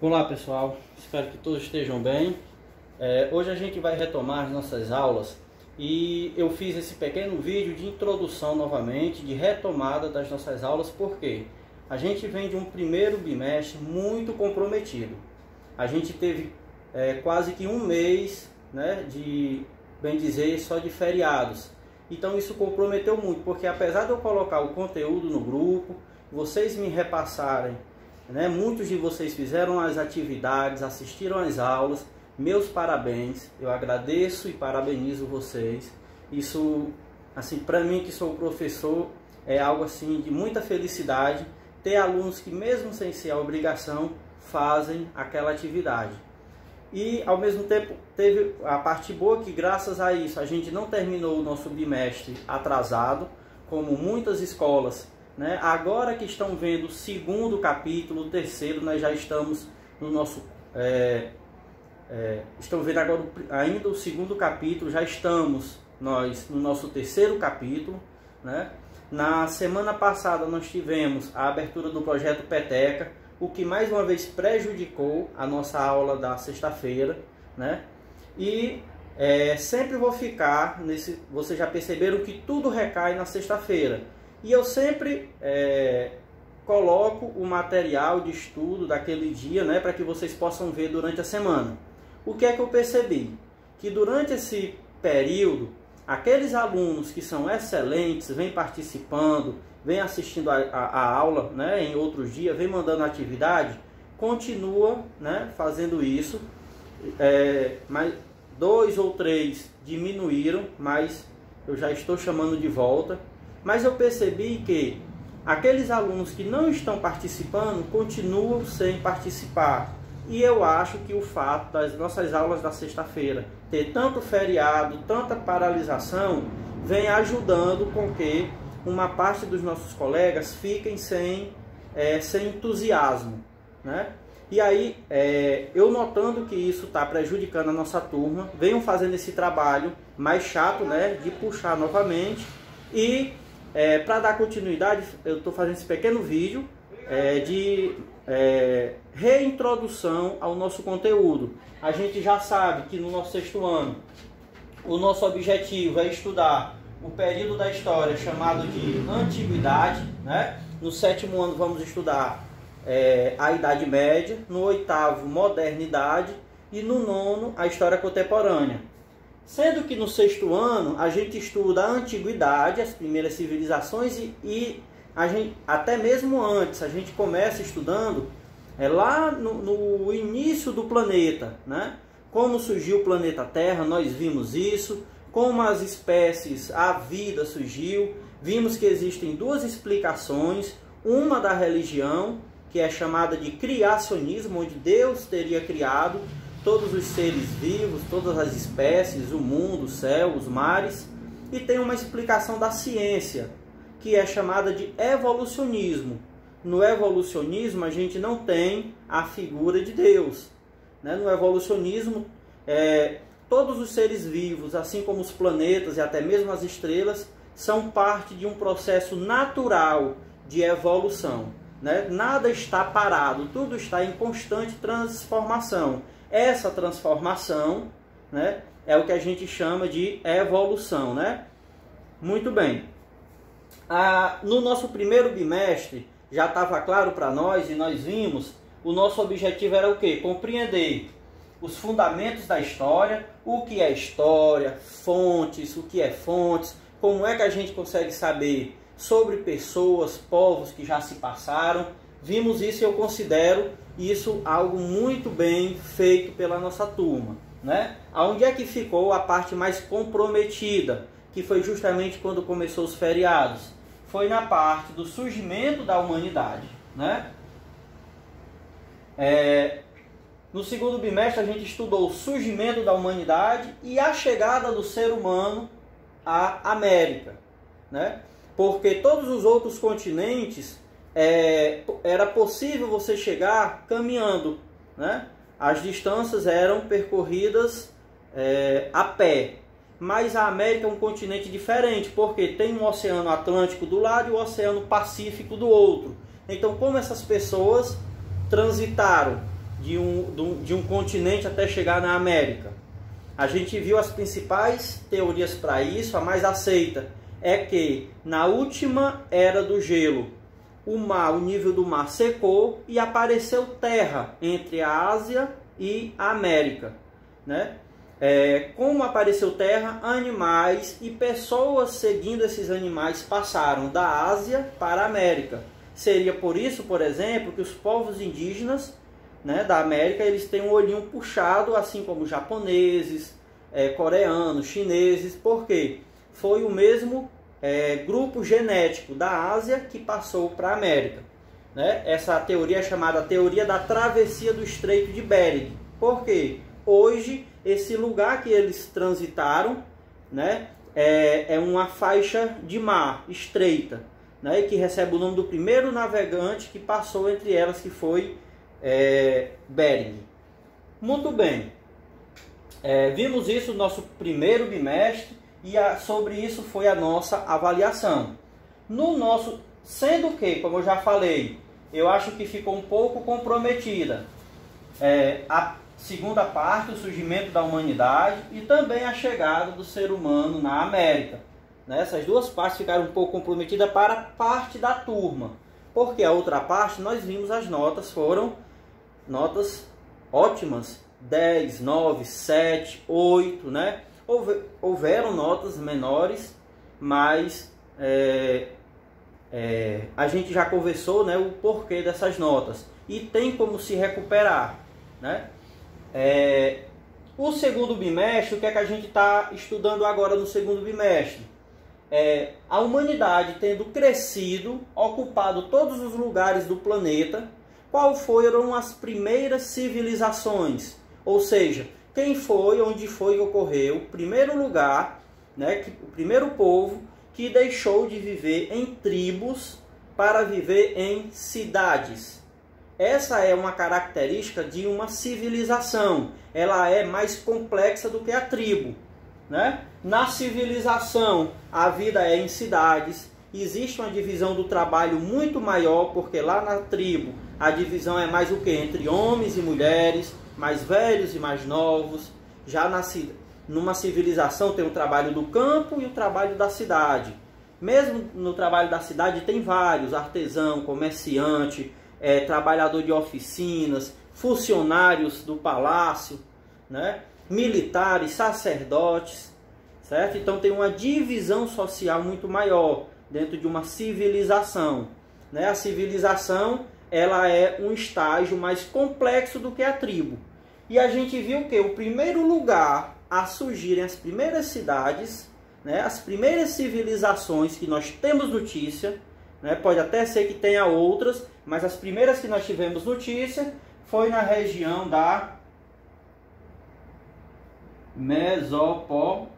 Olá pessoal, espero que todos estejam bem. Hoje a gente vai retomar as nossas aulas e eu fiz esse pequeno vídeo de introdução novamente, de retomada das nossas aulas, porque a gente vem de um primeiro bimestre muito comprometido. A gente teve quase que um mês, né, de, bem dizer, só de feriados. Então isso comprometeu muito, porque apesar de eu colocar o conteúdo no grupo, vocês me repassarem, muitos de vocês fizeram as atividades, assistiram às aulas, meus parabéns, eu agradeço e parabenizo vocês. Isso, assim, para mim que sou professor, é algo assim de muita felicidade, ter alunos que mesmo sem ser a obrigação, fazem aquela atividade. E ao mesmo tempo teve a parte boa que graças a isso a gente não terminou o nosso bimestre atrasado, como muitas escolas, agora que estão vendo o segundo capítulo, o terceiro, nós já estamos no nosso... estão vendo agora ainda o segundo capítulo, já estamos nós no nosso terceiro capítulo. Na semana passada nós tivemos a abertura do projeto Peteca, o que mais uma vez prejudicou a nossa aula da sexta-feira. E sempre vou ficar nesse... Vocês já perceberam que tudo recai na sexta-feira. E eu sempre coloco o material de estudo daquele dia, para que vocês possam ver durante a semana. O que é que eu percebi? Que durante esse período, aqueles alunos que são excelentes, vêm participando, vêm assistindo a aula, em outros dias, vêm mandando atividade, continua, fazendo isso. Mas 2 ou 3 diminuíram, mas eu já estou chamando de volta. Mas eu percebi que aqueles alunos que não estão participando continuam sem participar. E eu acho que o fato das nossas aulas da sexta-feira ter tanto feriado, tanta paralisação, vem ajudando com que uma parte dos nossos colegas fiquem sem entusiasmo. E aí, eu notando que isso está prejudicando a nossa turma, venho fazendo esse trabalho mais chato, de puxar novamente. E para dar continuidade, eu estou fazendo esse pequeno vídeo de reintrodução ao nosso conteúdo. A gente já sabe que no nosso sexto ano, o nosso objetivo é estudar o período da história chamado de Antiguidade. No sétimo ano vamos estudar a Idade Média, no oitavo, Modernidade, e no nono, a História Contemporânea. Sendo que no sexto ano a gente estuda a Antiguidade, as primeiras civilizações, e a gente, até mesmo antes, a gente começa estudando lá no início do planeta, como surgiu o planeta Terra, nós vimos isso, como as espécies, a vida surgiu, vimos que existem 2 explicações, uma da religião, que é chamada de criacionismo, onde Deus teria criado todos os seres vivos, todas as espécies, o mundo, o céu, os mares. E tem uma explicação da ciência, que é chamada de evolucionismo. No evolucionismo a gente não tem a figura de Deus. No evolucionismo, todos os seres vivos, assim como os planetas e até mesmo as estrelas, são parte de um processo natural de evolução. Nada está parado, tudo está em constante transformação. Essa transformação, é o que a gente chama de evolução. Muito bem. No nosso primeiro bimestre, já estava claro para nós, e nós vimos, o nosso objetivo era o quê? Compreender os fundamentos da história, o que é história, fontes, o que é fontes, como é que a gente consegue saber sobre pessoas, povos que já se passaram. Vimos isso e eu considero isso algo muito bem feito pela nossa turma. Aonde é que ficou a parte mais comprometida? Que foi justamente quando começou os feriados. Foi na parte do surgimento da humanidade. No segundo bimestre a gente estudou o surgimento da humanidade e a chegada do ser humano à América. Porque todos os outros continentes era possível você chegar caminhando. As distâncias eram percorridas a pé. Mas a América é um continente diferente, porque tem um Oceano Atlântico do lado e o Oceano Pacífico do outro. Então, como essas pessoas transitaram de um continente até chegar na América. A gente viu as principais teorias para isso. A mais aceita é que na última era do gelo, o nível do mar secou e apareceu terra entre a Ásia e a América, né? Como apareceu terra, animais e pessoas seguindo esses animais passaram da Ásia para a América. Seria por isso, por exemplo, que os povos indígenas, né, da América, eles têm um olhinho puxado, assim como japoneses, coreanos, chineses. Por quê? Foi o mesmo grupo genético da Ásia que passou para a América, né? Essa teoria é chamada teoria da travessia do Estreito de Bering. Por quê? Hoje, esse lugar que eles transitaram, né, é uma faixa de mar estreita, né, que recebe o nome do primeiro navegante que passou entre elas, que foi Bering. Muito bem. Vimos isso no nosso primeiro bimestre e sobre isso foi a nossa avaliação. Sendo que, como eu já falei, eu acho que ficou um pouco comprometida a segunda parte, o surgimento da humanidade e também a chegada do ser humano na América. Né? Essas duas partes ficaram um pouco comprometidas para parte da turma, porque a outra parte nós vimos as notas, foram notas ótimas, 10, 9, 7, 8, né? Houveram notas menores, mas a gente já conversou, né, o porquê dessas notas e tem como se recuperar, né? O segundo bimestre, o que é que a gente está estudando agora no segundo bimestre? A humanidade tendo crescido, ocupado todos os lugares do planeta, quais foram as primeiras civilizações? Ou seja, quem foi, onde foi que ocorreu o primeiro lugar, né, o primeiro povo que deixou de viver em tribos para viver em cidades. Essa é uma característica de uma civilização. Ela é mais complexa do que a tribo, né? Na civilização, a vida é em cidades. Existe uma divisão do trabalho muito maior, porque lá na tribo a divisão é mais o que? Entre homens e mulheres, mais velhos e mais novos. Já numa civilização tem o trabalho do campo e o trabalho da cidade. Mesmo no trabalho da cidade tem vários: artesão, comerciante, trabalhador de oficinas, funcionários do palácio, né? Militares, sacerdotes, certo? Então tem uma divisão social muito maior dentro de uma civilização, né? A civilização, ela é um estágio mais complexo do que a tribo. E a gente viu que o primeiro lugar a surgirem as primeiras cidades, né? As primeiras civilizações que nós temos notícia, né? Pode até ser que tenha outras, mas as primeiras que nós tivemos notícia foi na região da Mesopotâmia,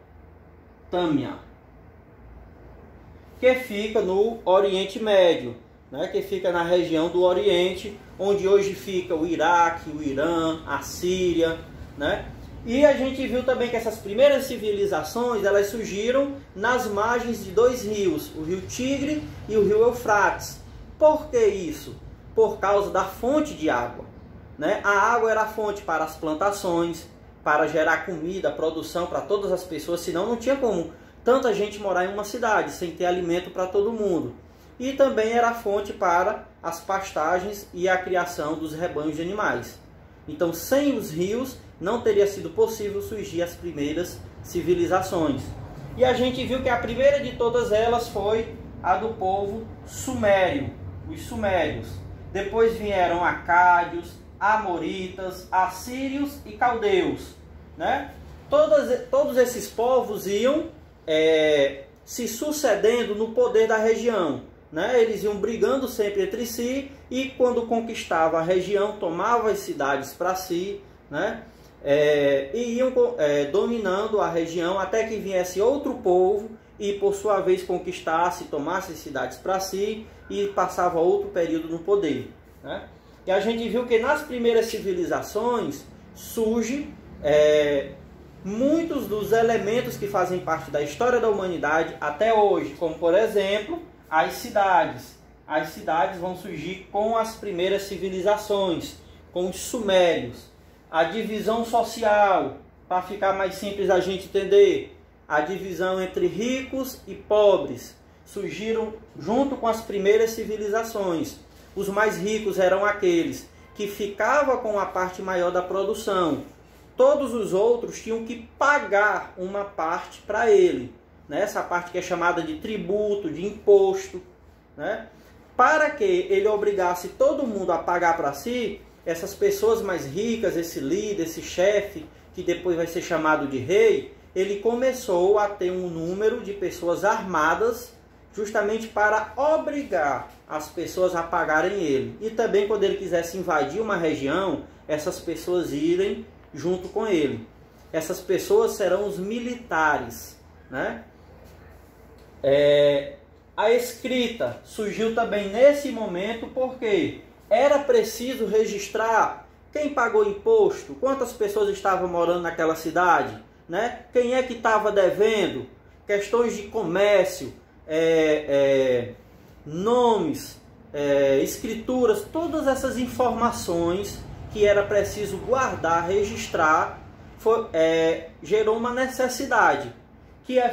que fica no Oriente Médio, né? Que fica na região do Oriente, onde hoje fica o Iraque, o Irã, a Síria, né? E a gente viu também que essas primeiras civilizações, elas surgiram nas margens de dois rios, o rio Tigre e o rio Eufrates. Por que isso? Por causa da fonte de água, né? A água era a fonte para as plantações, para gerar comida, produção para todas as pessoas, senão não tinha como tanta gente morar em uma cidade sem ter alimento para todo mundo. E também era a fonte para as pastagens e a criação dos rebanhos de animais. Então, sem os rios, não teria sido possível surgir as primeiras civilizações. E a gente viu que a primeira de todas elas foi a do povo sumério, os sumérios. Depois vieram acádios, amoritas, assírios e caldeus, né? Todos esses povos iam se sucedendo no poder da região, né? Eles iam brigando sempre entre si e quando conquistava a região, tomava as cidades para si, né? E iam dominando a região até que viesse outro povo e por sua vez conquistasse, tomasse as cidades para si e passava outro período no poder, né? E a gente viu que nas primeiras civilizações surgem muitos dos elementos que fazem parte da história da humanidade até hoje, como por exemplo as cidades. As cidades vão surgir com as primeiras civilizações, com os sumérios. A divisão social, para ficar mais simples a gente entender, a divisão entre ricos e pobres surgiram junto com as primeiras civilizações. Os mais ricos eram aqueles que ficavam com a parte maior da produção. Todos os outros tinham que pagar uma parte para ele, né? Essa parte que é chamada de tributo, de imposto, né? Para que ele obrigasse todo mundo a pagar para si, essas pessoas mais ricas, esse líder, esse chefe, que depois vai ser chamado de rei, ele começou a ter um número de pessoas armadas justamente para obrigar as pessoas a pagarem ele. E também quando ele quisesse invadir uma região, essas pessoas irem junto com ele. Essas pessoas serão os militares, né? A escrita surgiu também nesse momento porque era preciso registrar quem pagou imposto, quantas pessoas estavam morando naquela cidade, né? Quem é que estava devendo, questões de comércio, nomes, escrituras, todas essas informações que era preciso guardar, registrar, gerou uma necessidade.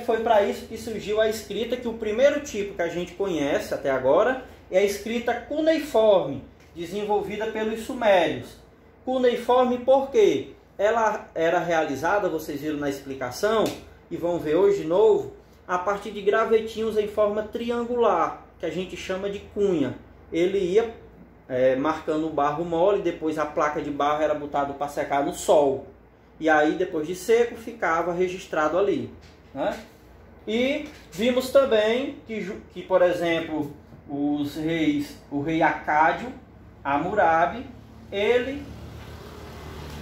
Foi para isso que surgiu a escrita, que o primeiro tipo que a gente conhece até agora é a escrita cuneiforme, desenvolvida pelos sumérios. Cuneiforme porque ela era realizada, vocês viram na explicação, e vão ver hoje de novo, a partir de gravetinhos em forma triangular, que a gente chama de cunha. Ele ia marcando o barro mole, depois a placa de barro era botada para secar no sol. E aí, depois de seco, ficava registrado ali, né? E vimos também que, por exemplo, o rei Acádio, Hammurabi, ele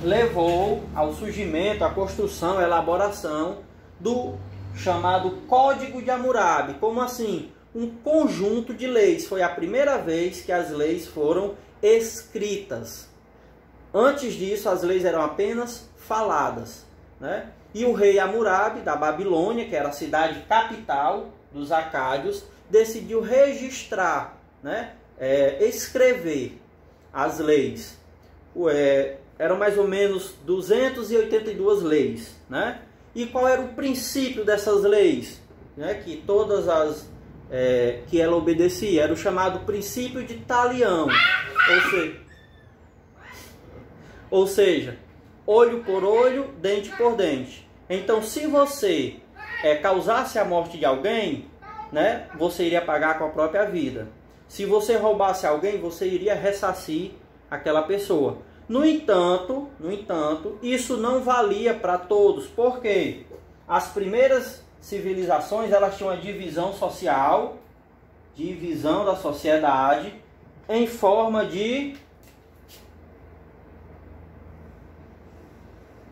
levou ao surgimento, à construção, à elaboração do chamado Código de Hammurabi. Como assim? Um conjunto de leis. Foi a primeira vez que as leis foram escritas. Antes disso, as leis eram apenas faladas, né? E o rei Hammurabi, da Babilônia, que era a cidade capital dos acádios, decidiu registrar, né? Escrever as leis. Eram mais ou menos 282 leis, né? E qual era o princípio dessas leis, né? Que todas as que ela obedecia, era o chamado princípio de talião, ou seja, olho por olho, dente por dente. Então, se você causasse a morte de alguém, né, você iria pagar com a própria vida. Se você roubasse alguém, você iria ressarcir aquela pessoa. No entanto, isso não valia para todos, porque as primeiras civilizações, elas tinham uma divisão social, divisão da sociedade, em forma de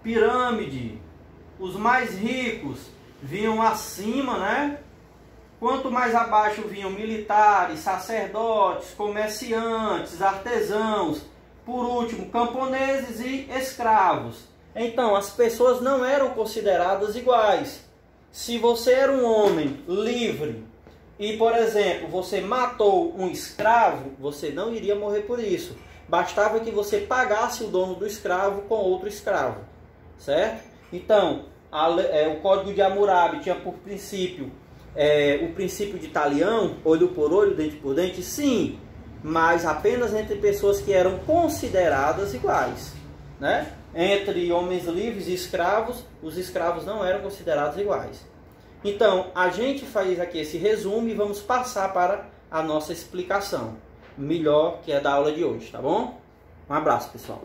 pirâmide. Os mais ricos vinham acima, né? Quanto mais abaixo vinham militares, sacerdotes, comerciantes, artesãos, por último, camponeses e escravos. Então, as pessoas não eram consideradas iguais. Se você era um homem livre e, por exemplo, você matou um escravo, você não iria morrer por isso. Bastava que você pagasse o dono do escravo com outro escravo, certo? Então, o Código de Hammurabi tinha por princípio o princípio de talião, olho por olho, dente por dente, sim, mas apenas entre pessoas que eram consideradas iguais, né? Entre homens livres e escravos, os escravos não eram considerados iguais. Então, a gente faz aqui esse resumo e vamos passar para a nossa explicação melhor, que é da aula de hoje, tá bom? Um abraço, pessoal.